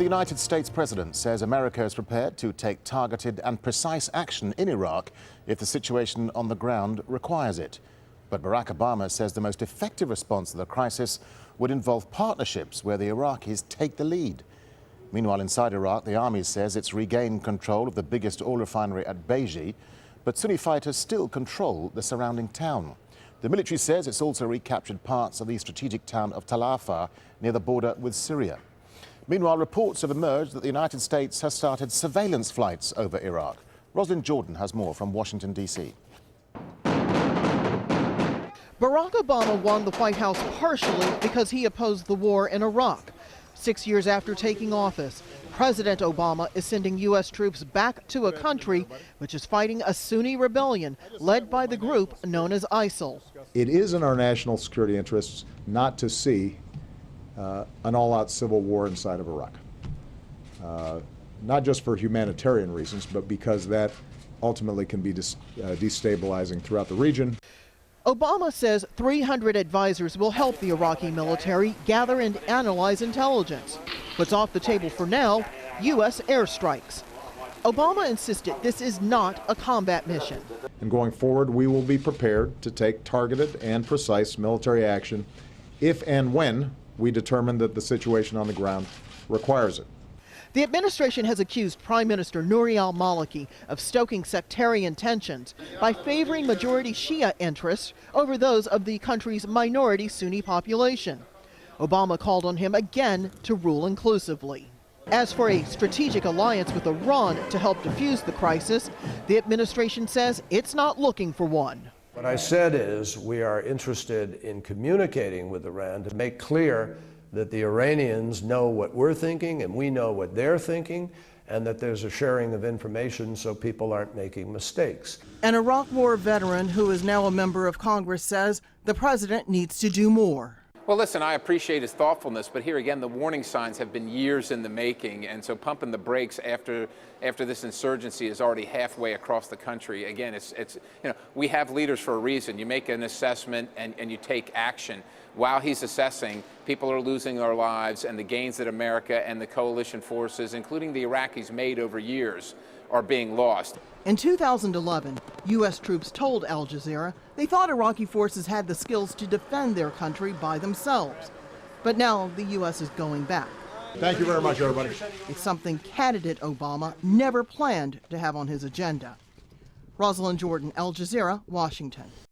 the United States president says America is prepared to take targeted and precise action in Iraq if the situation on the ground requires it. But Barack Obama says the most effective response to the crisis would involve partnerships where the Iraqis take the lead. Meanwhile, inside Iraq, the army says it's regained control of the biggest oil refinery at Bayji, but Sunni fighters still control the surrounding town. The military says it's also recaptured parts of the strategic town of Tal Afar near the border with Syria. Meanwhile, reports have emerged that the United States has started surveillance flights over Iraq. Rosalind Jordan has more from Washington, D.C. Barack Obama won the White House partially because he opposed the war in Iraq. 6 years after taking office, President Obama is sending U.S. troops back to a country which is fighting a Sunni rebellion led by the group known as ISIL. It is in our national security interests not to see an all-out civil war inside of Iraq. Not just for humanitarian reasons, but because that ultimately can be destabilizing throughout the region. Obama says 300 advisors will help the Iraqi military gather and analyze intelligence. What's off the table for now, U.S. airstrikes. Obama insisted this is not a combat mission. And going forward, we will be prepared to take targeted and precise military action if and when we determine that the situation on the ground requires it. The administration has accused Prime Minister Nouri al-Maliki of stoking sectarian tensions by favoring majority Shia interests over those of the country's minority Sunni population. Obama called on him again to rule inclusively. As for a strategic alliance with Iran to help defuse the crisis, the administration says it's not looking for one. What I said is we are interested in communicating with Iran to make clear that the Iranians know what we're thinking and we know what they're thinking, and that there's a sharing of information so people aren't making mistakes. An Iraq War veteran who is now a member of Congress says the president needs to do more. Well, listen, I appreciate his thoughtfulness, but here again, the warning signs have been years in the making, and so pumping the brakes after this insurgency is already halfway across the country. Again, we have leaders for a reason. You make an assessment and you take action. While he's assessing, people are losing their lives, and the gains that America and the coalition forces, including the Iraqis, made over years are being lost. In 2011, U.S. troops told Al Jazeera they thought Iraqi forces had the skills to defend their country by themselves. But now the U.S. is going back. Thank you very much, everybody. It's something candidate Obama never planned to have on his agenda. Rosalind Jordan, Al Jazeera, Washington.